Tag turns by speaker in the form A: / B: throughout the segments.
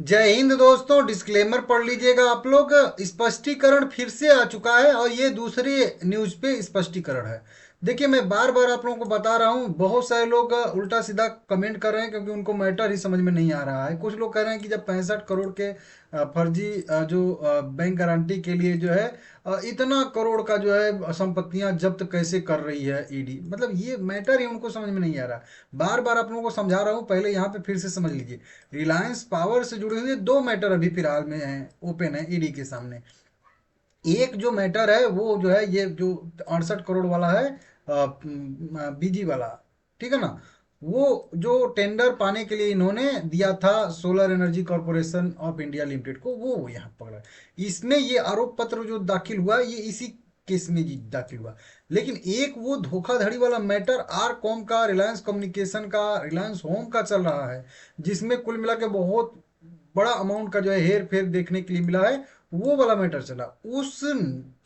A: जय हिंद दोस्तों, डिस्क्लेमर पढ़ लीजिएगा आप लोग। स्पष्टीकरण फिर से आ चुका है और ये दूसरी न्यूज पे स्पष्टीकरण है। देखिए, मैं बार बार आप लोगों को बता रहा हूँ, बहुत सारे लोग उल्टा सीधा कमेंट कर रहे हैं क्योंकि उनको मैटर ही समझ में नहीं आ रहा है। कुछ लोग कह रहे हैं कि जब 65 करोड़ के फर्जी जो बैंक गारंटी के लिए जो है इतना करोड़ का जो है संपत्तियां जब्त कैसे कर रही है ईडी, मतलब ये मैटर ही उनको समझ में नहीं आ रहा। बार बार आप लोगों को समझा रहा हूँ, पहले यहाँ पे फिर से समझ लीजिए। रिलायंस पावर से जुड़े हुए दो मैटर अभी फिलहाल में हैं, ओपन है ईडी के सामने। एक जो मैटर है वो जो है ये जो 68 करोड़ वाला है, बीजी वाला, ठीक है ना। वो जो टेंडर पाने के लिए इन्होंने दिया था solar energy corporation of India limited को, वो यहाँ पकड़ा। इसमें ये आरोप पत्र जो दाखिल हुआ ये इसी केस में जी दाखिल हुआ। लेकिन एक वो धोखाधड़ी वाला मैटर आर कॉम का, रिलायंस कम्युनिकेशन का, रिलायंस होम का चल रहा है, जिसमें कुल मिला के बहुत बड़ा अमाउंट का जो है हेर फेर देखने के लिए मिला है। वो वाला मैटर चला। उस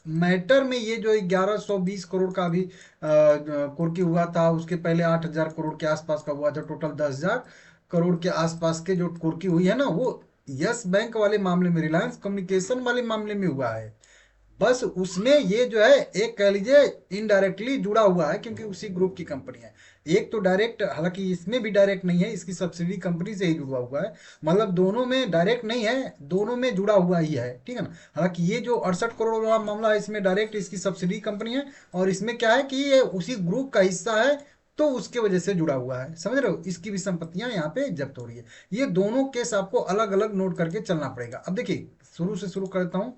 A: मैटर में ये जो 1120 करोड़ का अभी कुर्की हुआ था, उसके पहले 8000 करोड़ के आसपास का हुआ था, टोटल 10,000 करोड़ के आसपास के जो कुर्की हुई है ना, वो यस बैंक वाले मामले में, रिलायंस कम्युनिकेशन वाले मामले में हुआ है। बस उसमें ये जो है एक कह लीजिए इनडायरेक्टली जुड़ा हुआ है क्योंकि उसी ग्रुप की कंपनी है। एक तो डायरेक्ट, हालांकि इसमें भी डायरेक्ट नहीं है, इसकी सब्सिडी कंपनी से ही जुड़ा हुआ है। मतलब दोनों में डायरेक्ट नहीं है, दोनों में जुड़ा हुआ ही है, ठीक है ना। हालांकि ये जो 68 करोड़ वाला मामला है, इसमें डायरेक्ट इसकी सब्सिडी कंपनी है, और इसमें क्या है कि ये उसी ग्रुप का हिस्सा है, तो उसके वजह से जुड़ा हुआ है, समझ रहे हो। इसकी भी संपत्तियां यहाँ पे जब्त हो रही है। ये दोनों केस आपको अलग अलग नोट करके चलना पड़ेगा। अब देखिए, शुरू से शुरू करता हूँ।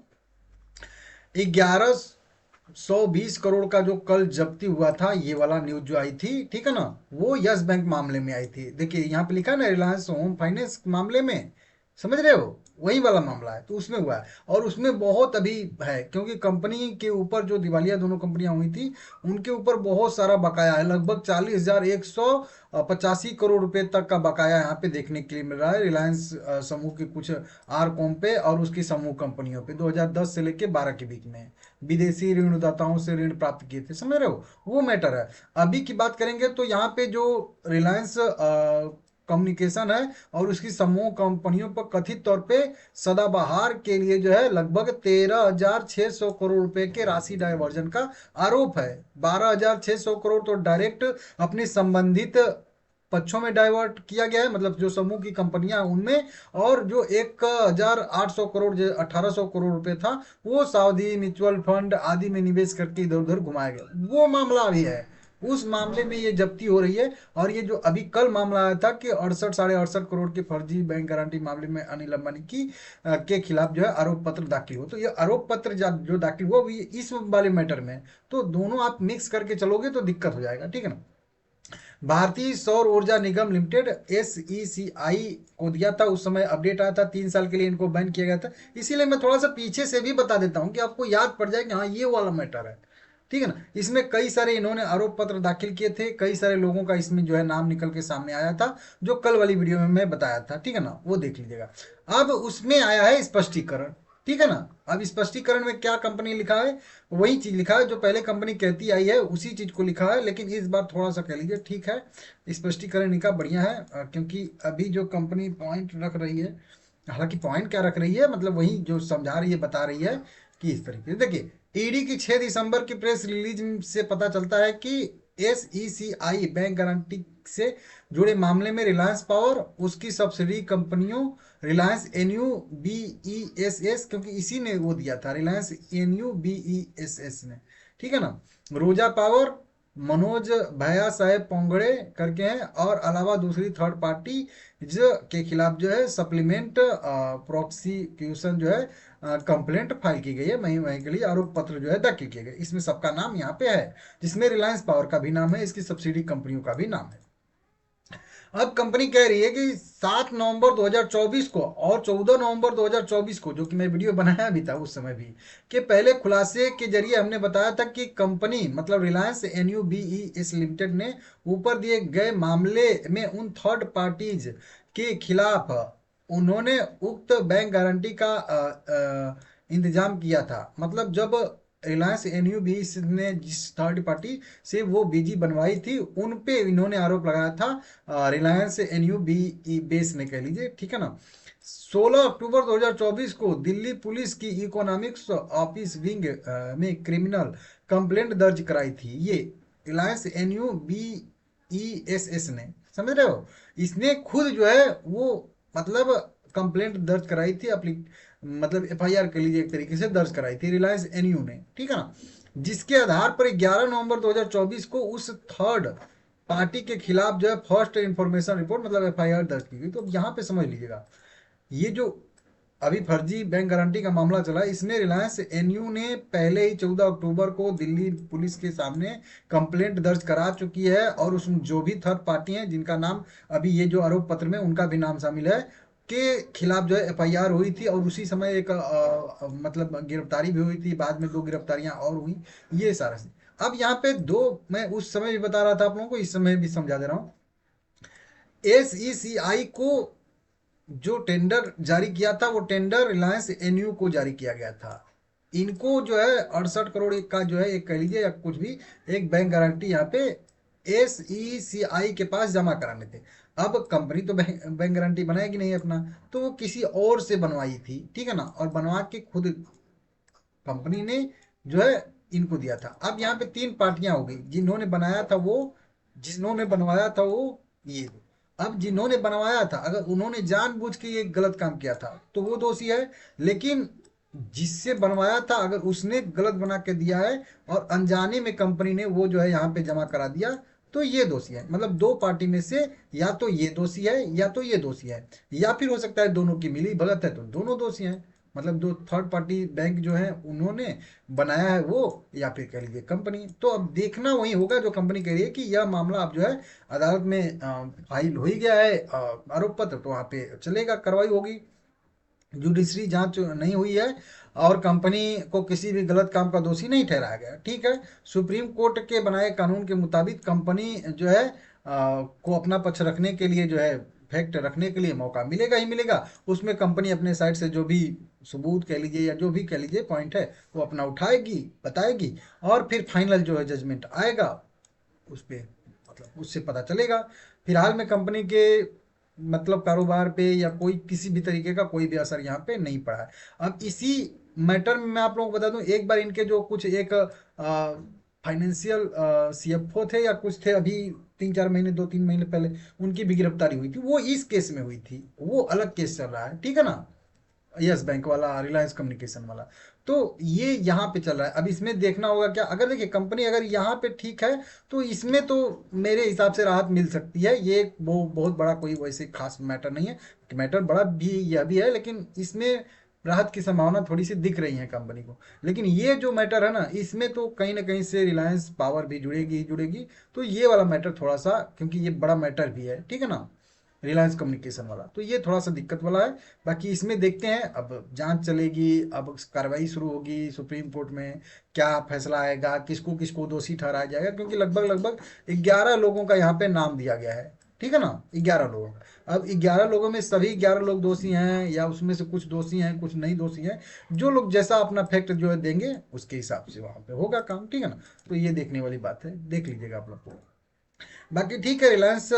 A: 1120 करोड़ का जो कल जब्ती हुआ था, ये वाला न्यूज जो आई थी, ठीक है ना, वो यस बैंक मामले में आई थी। देखिए यहाँ पे लिखा है ना, रिलायंस होम फाइनेंस मामले में, समझ रहे हो, वही वाला मामला है, तो उसमें हुआ है। और उसमें बहुत अभी है क्योंकि कंपनी के ऊपर जो दिवालिया दोनों कंपनियां हुई थी, उनके ऊपर बहुत सारा बकाया है। लगभग 40,185 करोड़ रुपए तक का बकाया यहाँ पे देखने के लिए मिल रहा है, रिलायंस समूह के कुछ आर कॉम पे और उसकी समूह कंपनियों पे 2010 से लेके 12 के बीच में विदेशी ऋणदाताओं से ऋण प्राप्त किए थे, समझ रहे हो, वो मैटर है। अभी की बात करेंगे तो यहाँ पे जो रिलायंस कम्युनिकेशन है और उसकी समूह कंपनियों पर कथित तौर पे सदाबहार के लिए जो है लगभग 13,600 करोड़ रुपए के राशि डायवर्जन का आरोप है। 12,600 करोड़ तो डायरेक्ट अपनी संबंधित पक्षों में डाइवर्ट किया गया है, मतलब जो समूह की कंपनियां उनमें, और जो 1,800 करोड़, जो 1,800 करोड़ रुपए था, वो सऊदी म्यूचुअल फंड आदि में निवेश करके इधर उधर घुमाया गया, वो मामला भी है। उस मामले में ये जब्ती हो रही है। और ये जो अभी कल मामला आया था कि 68 साढ़े 68 करोड़ के फर्जी बैंक गारंटी मामले में अनिल अंबानी की के खिलाफ जो है आरोप पत्र दाखिल हो, तो ये आरोप पत्र जो दाखिल हुआ वो इस वाले मैटर में है। तो दोनों आप मिक्स करके चलोगे तो दिक्कत हो जाएगा, ठीक है ना। भारतीय सौर ऊर्जा निगम लिमिटेड, SECI को दिया था उस समय, अपडेट आया था 3 साल के लिए इनको बैन किया गया था। इसीलिए मैं थोड़ा सा पीछे से भी बता देता हूँ कि आपको याद पड़ जाए कि हाँ ये वाला मैटर है, ठीक है ना। इसमें कई सारे इन्होंने आरोप पत्र दाखिल किए थे, कई सारे लोगों का इसमें जो है नाम निकल के सामने आया था, जो कल वाली वीडियो में मैं बताया था, ठीक है ना, वो देख लीजिएगा। अब उसमें आया है स्पष्टीकरण, ठीक है ना। अब स्पष्टीकरण में क्या कंपनी लिखा है, वही चीज लिखा है जो पहले कंपनी कहती आई है, उसी चीज को लिखा है, लेकिन इस बार थोड़ा सा कह लीजिए ठीक है, स्पष्टीकरण इनका बढ़िया है। क्योंकि अभी जो कंपनी पॉइंट रख रही है, हालांकि पॉइंट क्या रख रही है, मतलब वही जो समझा रही है, बता रही है कि इस तरीके से देखिए। ईडी की 6 दिसंबर की प्रेस रिलीज से पता चलता है कि SECI बैंक गारंटी से जुड़े मामले में रिलायंस पावर, उसकी सब्सिडी कंपनियों रिलायंस NUBESS, क्योंकि इसी ने वो दिया था, रिलायंस NUBESS ने, ठीक है ना, रोजा पावर, मनोज भैया साहेब पोंगड़े करके हैं, और अलावा दूसरी थर्ड पार्टी के खिलाफ जो है सप्लीमेंट प्रोसिक्यूशन जो है कंप्लेंट फाइल की गई है, वहीं वहीं के लिए आरोप पत्र जो है दाखिल किए गए। इसमें सबका नाम यहाँ पे है, जिसमें रिलायंस पावर का भी नाम है, इसकी सब्सिडी कंपनियों का भी नाम है। अब कंपनी कह रही है कि 7 नवंबर 2024 को और 14 नवंबर 2024 को, जो कि मैं वीडियो बनाया भी था उस समय भी, कि पहले खुलासे के जरिए हमने बताया था कि कंपनी, मतलब रिलायंस NUBES लिमिटेड ने ऊपर दिए गए मामले में उन थर्ड पार्टीज के खिलाफ उन्होंने उक्त बैंक गारंटी का इंतजाम किया था। मतलब जब रिलायंस NUBES ने जिस थर्ड पार्टी से वो बीजी बनवाई थी, उन पे इन्होंने आरोप लगाया था, रिलायंस NUBE बेस ने, कह लीजिए, ठीक है ना। 16 अक्टूबर 2024 को दिल्ली पुलिस की इकोनॉमिक्स ऑफिस विंग में क्रिमिनल कंप्लेंट दर्ज कराई थी ये Reliance NU B E S S ने, समझ रहे हो, इसने खुद जो है वो मतलब कंप्लेंट दर्ज कराई थी अपनी, मतलब एफआईआर के लिए एक तरीके से दर्ज कराई थी रिलायंस एनयू ने, ठीक है ना, जिसके आधार पर 11 नवंबर 2024 को उस थर्ड पार्टी के खिलाफ जो है फर्स्ट इंफॉर्मेशन रिपोर्ट मतलब एफआईआर दर्ज की गई। तो अब यहाँ पे समझ लीजिएगा, ये जो अभी फर्जी बैंक गारंटी का मामला चला इसमें रिलायंस एनयू ने पहले ही 14 अक्टूबर को दिल्ली पुलिस के सामने कंप्लेंट दर्ज करा चुकी है, और उसमें जो भी थर्ड पार्टी हैं जिनका नाम अभी ये जो आरोप पत्र में उनका भी नाम शामिल है के खिलाफ जो है एफआईआर हुई थी, और उसी समय एक मतलब गिरफ्तारी भी हुई थी, बाद में 2 गिरफ्तारियां और हुई, ये सारा अब यहाँ पे दो, मैं उस समय भी बता रहा था आप लोगों को, इस समय भी समझा दे रहा हूँ। एसईसीआई को जो टेंडर जारी किया था वो टेंडर रिलायंस एनयू को जारी किया गया था। इनको जो है 68 करोड़ का जो है एक कह लीजिए या कुछ भी एक बैंक गारंटी यहाँ पे एसईसीआई के पास जमा कराने थे। अब कंपनी तो बैंक गारंटी बनाएगी नहीं अपना, तो वो किसी और से बनवाई थी, ठीक है ना, और बनवा के खुद कंपनी ने जो है इनको दिया था। अब यहाँ पे 3 पार्टियां हो गई, जिन्होंने बनाया था वो, जिन्होंने बनवाया था वो, ये। अब जिन्होंने बनवाया था अगर उन्होंने जानबूझ के ये गलत काम किया था तो वो दोषी है, लेकिन जिससे बनवाया था अगर उसने गलत बना के दिया है और अनजाने में कंपनी ने वो जो है यहाँ पे जमा करा दिया तो ये दोषी है। मतलब 2 पार्टी में से या तो ये दोषी है या तो ये दोषी है, या फिर हो सकता है दोनों की मिली भगत है तो दोनों दोषी हैं। मतलब 2 थर्ड पार्टी बैंक जो है उन्होंने बनाया है वो, या फिर कह लीजिए कंपनी। तो अब देखना वही होगा जो कंपनी कह रही है कि यह मामला अब जो है अदालत में फाइल हो ही गया है आरोप पत्र, तो वहाँ पे चलेगा, कार्रवाई होगी। जुडिशरी जांच नहीं हुई है और कंपनी को किसी भी गलत काम का दोषी नहीं ठहराया गया, ठीक है। सुप्रीम कोर्ट के बनाए कानून के मुताबिक कंपनी जो है को अपना पक्ष रखने के लिए जो है फैक्ट रखने के लिए मौका मिलेगा ही मिलेगा। उसमें कंपनी अपने साइड से जो भी सबूत कह लीजिए या जो भी कह लीजिए पॉइंट है वो अपना उठाएगी, बताएगी, और फिर फाइनल जो है जजमेंट आएगा उस पे, मतलब उससे पता चलेगा। फिलहाल में कंपनी के मतलब कारोबार पे या कोई किसी भी तरीके का कोई भी असर यहाँ पे नहीं पड़ा है। अब इसी मैटर में मैं आप लोगों को बता दूं, एक बार इनके जो कुछ एक फाइनेंशियल सीएफओ थे या कुछ थे, अभी 3-4 महीने 2-3 महीने पहले उनकी भी गिरफ्तारी हुई थी, वो इस केस में हुई थी, वो अलग केस चल रहा है, ठीक है ना, यस बैंक वाला, रिलायंस कम्युनिकेशन वाला। तो ये यहाँ पे चल रहा है। अब इसमें देखना होगा क्या, अगर देखिए कंपनी अगर यहाँ पे ठीक है तो इसमें तो मेरे हिसाब से राहत मिल सकती है। ये वो बहुत बड़ा कोई वैसे खास मैटर नहीं है, मैटर बड़ा भी यह भी है, लेकिन इसमें राहत की संभावना थोड़ी सी दिख रही है कंपनी को। लेकिन ये जो मैटर है ना इसमें तो कहीं ना कहीं से रिलायंस पावर भी जुड़ेगी ही जुड़ेगी। तो ये वाला मैटर थोड़ा सा, क्योंकि ये बड़ा मैटर भी है, ठीक है ना, रिलायंस कम्युनिकेशन वाला, तो ये थोड़ा सा दिक्कत वाला है। बाकी इसमें देखते हैं, अब जांच चलेगी, अब कार्रवाई शुरू होगी सुप्रीम कोर्ट में, क्या फैसला आएगा, किसको किसको दोषी ठहराया जाएगा, क्योंकि लगभग लगभग 11 लोगों का यहाँ पे नाम दिया गया है, ठीक है ना, 11 लोगों का। अब 11 लोगों में सभी 11 लोग दोषी हैं या उसमें से कुछ दोषी हैं कुछ नहीं दोषी हैं, जो लोग जैसा अपना फैक्ट जो है देंगे उसके हिसाब से वहां पे होगा काम, ठीक है ना। तो ये देखने वाली बात है, देख लीजिएगा आप लोग। बाकी ठीक है, रिलायंस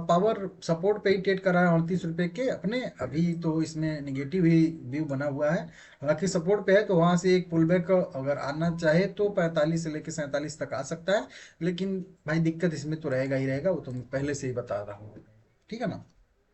A: पावर सपोर्ट पे ही ट्रेड कर रहा है 38 रुपए के अपने, अभी तो इसमें निगेटिव ही व्यू बना हुआ है। हालांकि सपोर्ट पे है तो वहां से एक पुल बैक अगर आना चाहे तो 45 से लेकर 47 तक आ सकता है, लेकिन भाई दिक्कत इसमें तो रहेगा ही रहेगा, वो तो मैं पहले से ही बता रहा हूँ, ठीक है ना।